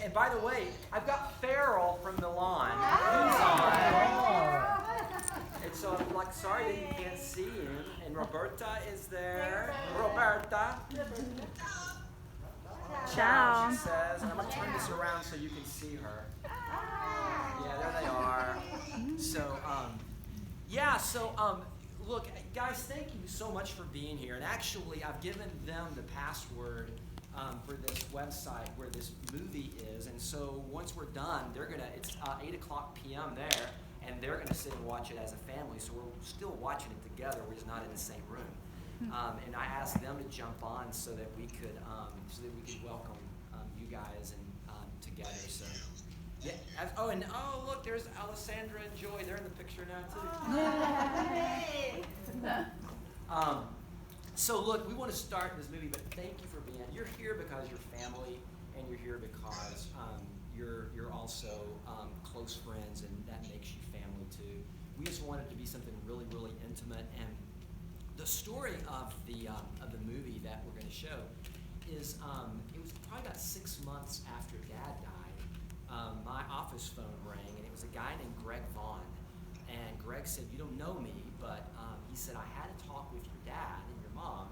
And by the way, I've got Farrell from Milan. Who's on. And so I'm like, sorry that you can't see him. And Roberta is there. Roberta. Ciao, she says. And I'm going to turn this around so you can see her. Yeah, there they are. So, look, guys, thank you so much for being here. And actually, I've given them the password for this website where this movie is. And so once we're done, it's 8 o'clock p.m. there, and they're going to sit and watch it as a family. So we're still watching it together. We're just not in the same room. And I asked them to jump on so that we could welcome you guys and together. So. Yeah. Look, there's Alessandra and Joy. They're in the picture now too. So look, we want to start this movie, but thank you for being. You're here because you're family, and you're here because you're also close friends, and that makes you family too. We just wanted it to be something really, really intimate, and the story of the movie that we're going to show is it was probably about 6 months after Dad died. My office phone rang, and it was a guy named Greg Vaughn. And Greg said, "You don't know me, but he said, I had a talk with your dad and your mom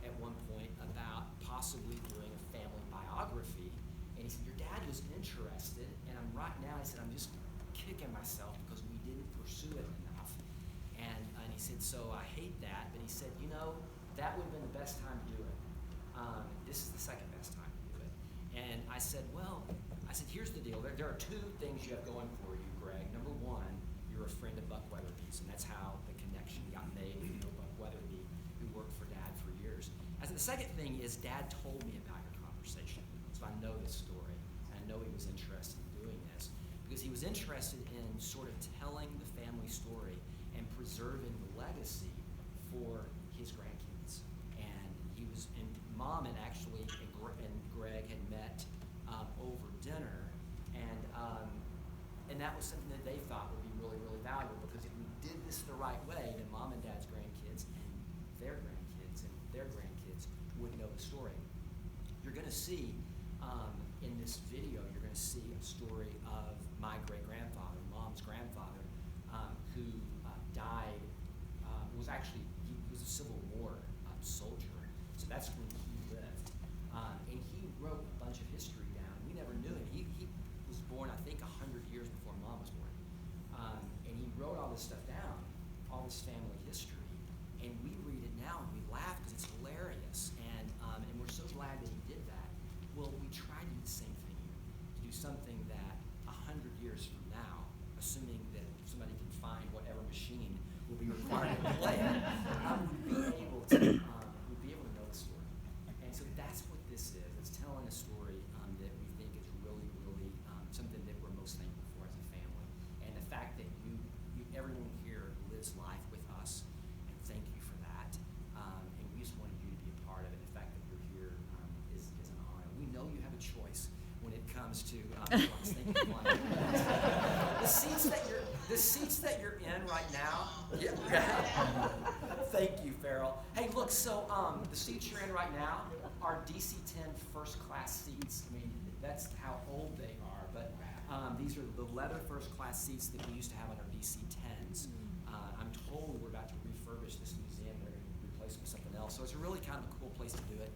at one point about possibly doing a family biography." And he said, "Your dad was interested, and I'm just kicking myself because we didn't pursue it enough." And he said, "So I hate that." But he said, that would have been the best time to do it. This is the second best time to do it. And I said, here's the deal. There are two things you have going for you, Greg. Number one, you're a friend of Buck Weatherby's, and that's how the connection got made. You know Buck Weatherby, who worked for Dad for years. And the second thing is Dad told me about your conversation, so I know this story, and I know he was interested in doing this because he was interested in sort of telling the family story and preserving the legacy for his grandkids. And Mom and Greg had met over dinner, and that was something that they thought would be really, really valuable because if we did this the right way, then Mom and Dad's grandkids and their grandkids would know the story. You're going to see in this video, you're going to see a story of my great-grandfather, Mom's grandfather, who died. He was a Civil War soldier, so that's when he lived. And he wrote a bunch of history down. We never knew him. He was born, I think, 100 years before Mom was born. And he wrote all this stuff down, all this family history. And we read it now and we laugh because it's hilarious. And we're so glad that he did that. Well, we try to do the same thing here, to do something that 100 years from now, assuming that somebody can find whatever machine will be required to play it, would be able to know the story. And so that's what this is. It's telling a story that we think is really, really something that we're most thankful for as a family. And the fact that everyone here lives life with us, and thank you for that. And we just wanted you to be a part of it. The fact that you're here is an honor. We know you have a choice when it comes to the seats that you're in right now. Yeah. Thank you, Farrell. Hey, look, so the seats you're in right now are DC-10 first-class seats. I mean, that's how old they are, but these are the leather first-class seats that we used to have on our DC-10s. I'm told we're about to refurbish this museum. They're going to replace it with something else. So it's a really kind of a cool place to do it,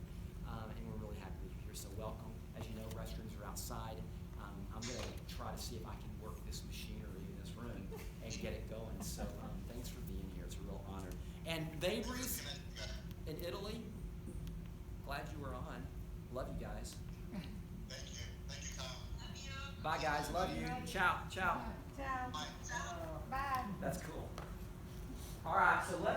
and we're really happy that you're here. So welcome. As you know, restrooms are outside. I'm going to try to see if I can work this machinery in this room and get it going. So thanks for being here. It's a real honor. And Babri's in Italy, glad you were on. Love you guys. Thank you, Tom. Love you. Bye, guys. Love you. Ciao. Ciao. Bye. Bye. That's cool. All right, so let's